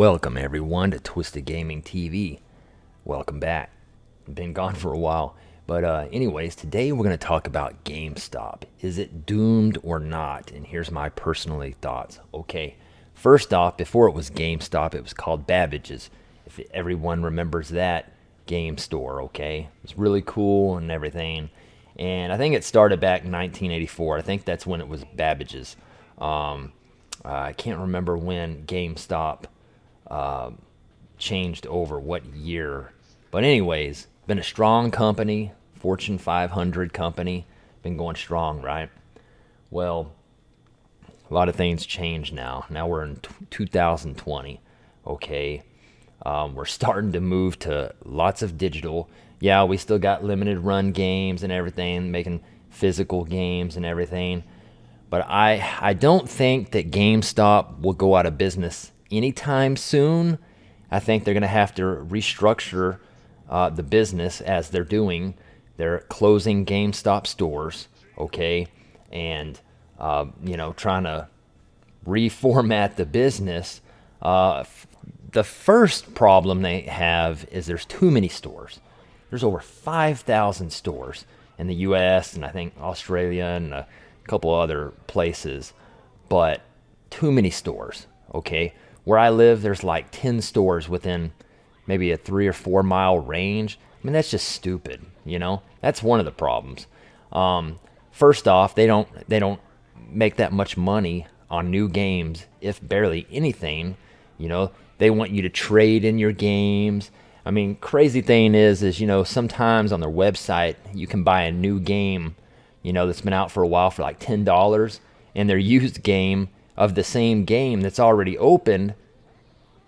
Welcome everyone to Twisted Gaming TV. Welcome back. Been gone for a while. But anyways, today we're going to talk about GameStop. Is it doomed or not? And here's my personal thoughts. Okay, first off, before it was GameStop, it was called Babbage's. If everyone remembers that game store, okay? It was really cool and everything. And I think it started back in 1984. I think that's when it was Babbage's. I can't remember when GameStop changed over, what year. But anyways, been a strong company, Fortune 500 company, been going strong, right? Well, a lot of things change now. Now we're in 2020, okay? We're starting to move to lots of digital. Yeah, we still got limited run games and everything, making physical games and everything. But I don't think that GameStop will go out of business anytime soon. I think they're going to have to restructure the business as they're doing. They're closing GameStop stores, okay, and trying to reformat the business. The first problem they have is there's too many stores. There's over 5,000 stores in the U.S. and I think Australia and a couple other places, but too many stores, okay? Where I live, there's like 10 stores within maybe a 3 or 4 mile range. I mean, that's just stupid, you know? That's one of the problems. First off, they don't make that much money on new games, if barely anything. You know, they want you to trade in your games. I mean, crazy thing is sometimes on their website you can buy a new game, that's been out for a while for like $10, and their used game of the same game that's already opened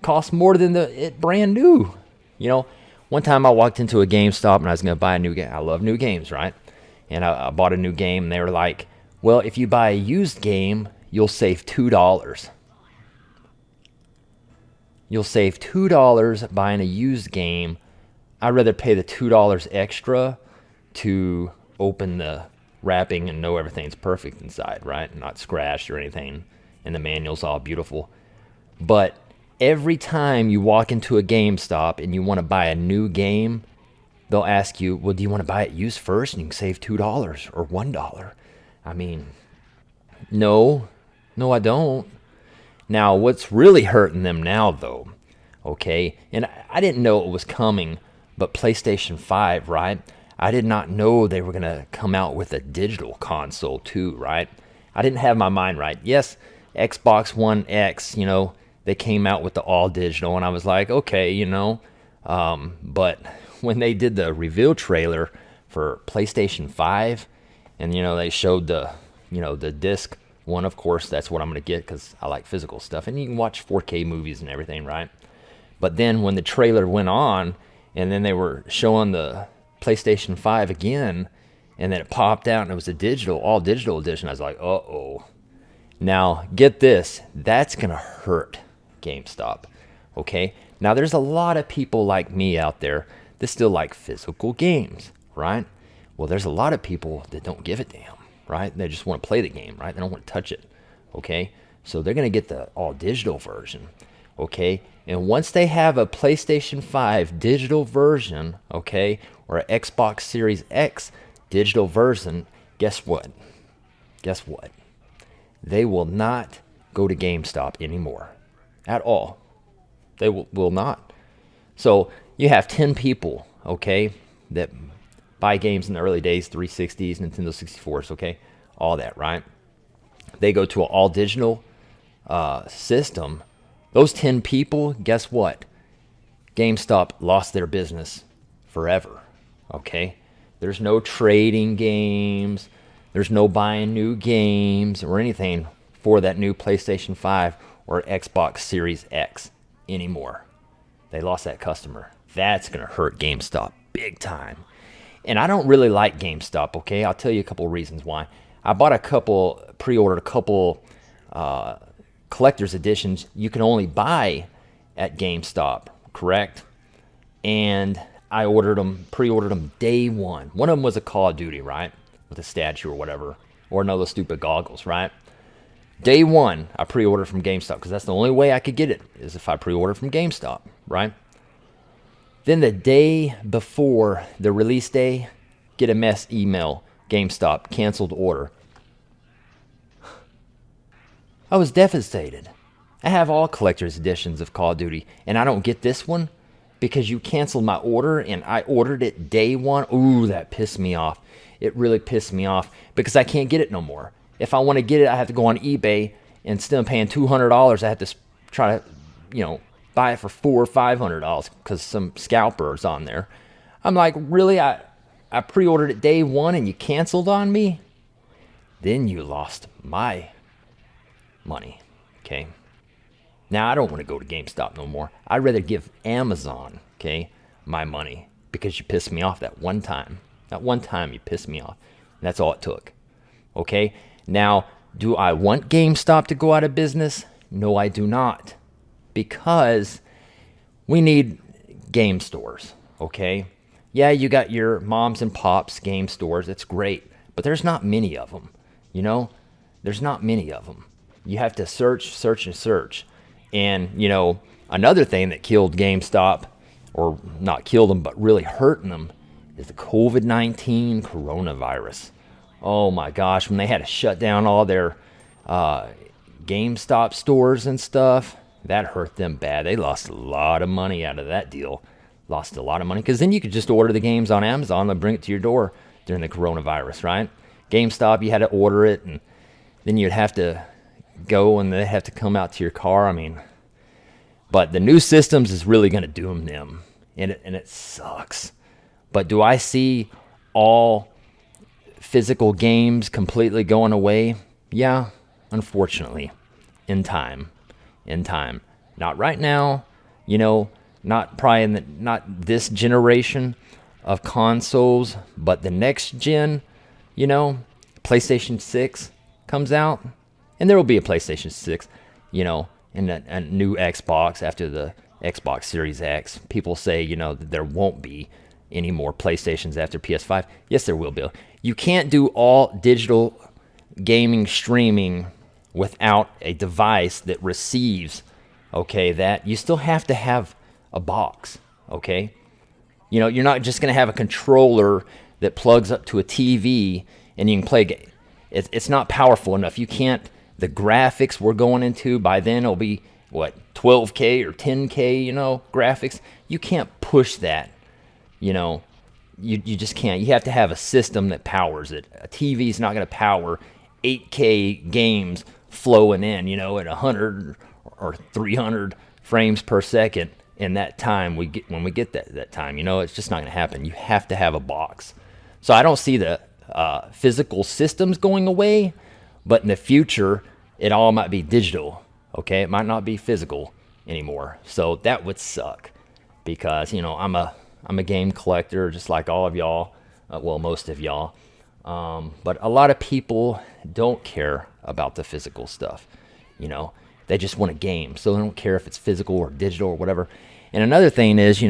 costs more than it brand new. One time I walked into a GameStop and I was going to buy a new game. I love new games, right? And I bought a new game, and they were like, well, if you buy a used game, you'll save $2. You'll save $2 buying a used game. I'd rather pay the $2 extra to open the wrapping and know everything's perfect inside, right? Not scratched or anything, and the manual's all beautiful. But every time you walk into a GameStop and you want to buy a new game, they'll ask you, well, do you want to buy it used first and you can save $2 or $1? I mean, no, I don't. Now, what's really hurting them now, though, okay, and I didn't know it was coming, but PlayStation 5, right? I did not know they were going to come out with a digital console, too, right? I didn't have my mind right. Yes, Xbox One X, they came out with the all digital, and I was like, okay, but when they did the reveal trailer for PlayStation 5, and, they showed the disc one, of course, that's what I'm going to get because I like physical stuff. And you can watch 4K movies and everything, right? But then when the trailer went on and then they were showing the PlayStation 5 again, and then it popped out and it was a all digital edition, I was like, uh-oh. Now, get this. That's going to hurt GameStop, okay? Now, there's a lot of people like me out there that still like physical games, right? Well, there's a lot of people that don't give a damn. Right? They just want to play the game, right? They don't want to touch it, okay? So they're going to get the all-digital version, okay? And once they have a PlayStation 5 digital version, okay, or an Xbox Series X digital version, guess what? Guess what? They will not go to GameStop anymore at all. They will not. So you have 10 people, okay, that buy games in the early days, 360s, Nintendo 64s, okay? All that, right? They go to an all-digital system. Those 10 people, guess what? GameStop lost their business forever, okay? There's no trading games. There's no buying new games or anything for that new PlayStation 5 or Xbox Series X anymore. They lost that customer. That's going to hurt GameStop big time. And I don't really like GameStop, okay? I'll tell you a couple of reasons why. I pre-ordered a couple collector's editions you can only buy at GameStop, correct? And I pre-ordered them day one. One of them was a Call of Duty, right? With a statue or whatever. Or no, those stupid goggles, right? Day one, I pre-ordered from GameStop because that's the only way I could get it is if I pre-ordered from GameStop, right? Then the day before the release day, get a mess email, GameStop, canceled order. I was devastated. I have all collector's editions of Call of Duty, and I don't get this one because you canceled my order and I ordered it day one. Ooh, that pissed me off. It really pissed me off because I can't get it no more. If I want to get it, I have to go on eBay, and instead of paying $200, I have to try to, buy it for $400 or $500 because some scalper is on there. I'm like, really? I pre-ordered it day one and you canceled on me? Then you lost my money, okay? Now, I don't want to go to GameStop no more. I'd rather give Amazon, okay, my money because you pissed me off that one time. That one time you pissed me off. And that's all it took, okay? Now, do I want GameStop to go out of business? No, I do not. Because we need game stores, okay? Yeah, you got your moms and pops game stores. It's great. But there's not many of them, There's not many of them. You have to search, and search. And, another thing that killed GameStop, or not killed them, but really hurting them, is the COVID-19 coronavirus. Oh my gosh, when they had to shut down all their GameStop stores and stuff, that hurt them bad. They lost a lot of money out of that deal. Lost a lot of money because then you could just order the games on Amazon. They'll bring it to your door during the coronavirus, right? GameStop, you had to order it, and then you'd have to go and they have to come out to your car. But the new systems is really going to doom them, and it sucks. But do I see all physical games completely going away? Yeah, unfortunately, in time. Not right now, not probably not this generation of consoles, but the next gen, PlayStation 6 comes out, and there will be a PlayStation 6, and a new Xbox after the Xbox Series X. People say, that there won't be any more PlayStations after PS5. Yes, there will be. You can't do all digital gaming streaming without a device that receives, that you still have to have a box, okay? You're not just going to have a controller that plugs up to a TV and you can play game. It's not powerful enough. You can't, the graphics we're going into, by then it'll be, 12K or 10K, graphics. You can't push that, You just can't. You have to have a system that powers it. A TV is not going to power 8K games flowing in, at 100 or 300 frames per second in that time when we get that time. It's just not going to happen. You have to have a box. So I don't see the physical systems going away, but in the future, it all might be digital, okay? It might not be physical anymore. So that would suck because, I'm a game collector just like all of y'all, most of y'all. But a lot of people don't care about the physical stuff. They just want a game. So they don't care if it's physical or digital or whatever. And another thing is,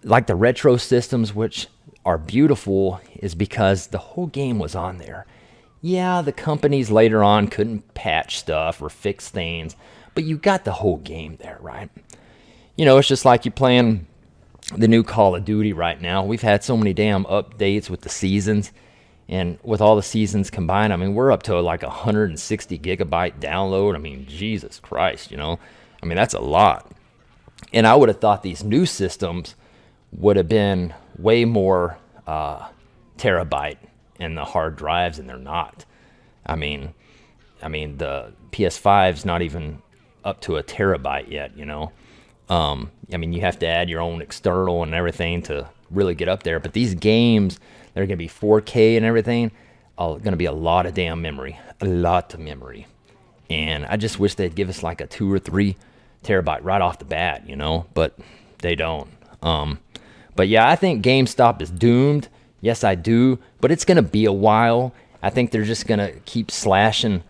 like the retro systems, which are beautiful, is because the whole game was on there. Yeah, the companies later on couldn't patch stuff or fix things, but you got the whole game there, right? It's just like you playing the new Call of Duty right now. We've had so many damn updates with the seasons. And with all the seasons combined, we're up to like 160 gigabyte download. Jesus Christ, that's a lot. And I would have thought these new systems would have been way more terabyte in the hard drives, and they're not. The PS5's not even up to a terabyte yet, you have to add your own external and everything to really get up there. But these games, they're going to be 4K and everything, going to be a lot of damn memory. A lot of memory. And I just wish they'd give us like a 2 or 3 terabyte right off the bat, but they don't. But yeah, I think GameStop is doomed. Yes, I do. But it's going to be a while. I think they're just going to keep slashing,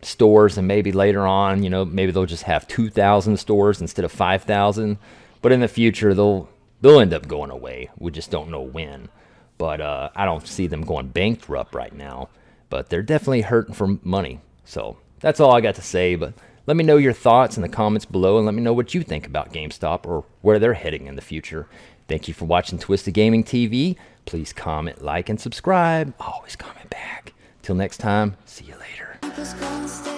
stores, and maybe later on, maybe they'll just have 2,000 stores instead of 5,000. But in the future, they'll end up going away. We just don't know when. But I don't see them going bankrupt right now. but they're definitely hurting for money. So that's all I got to say, but let me know your thoughts in the comments below, and let me know what you think about GameStop or where they're heading in the future. Thank you for watching Twisted Gaming TV. Please comment, like, and subscribe. Always comment back. Till next time, see you later.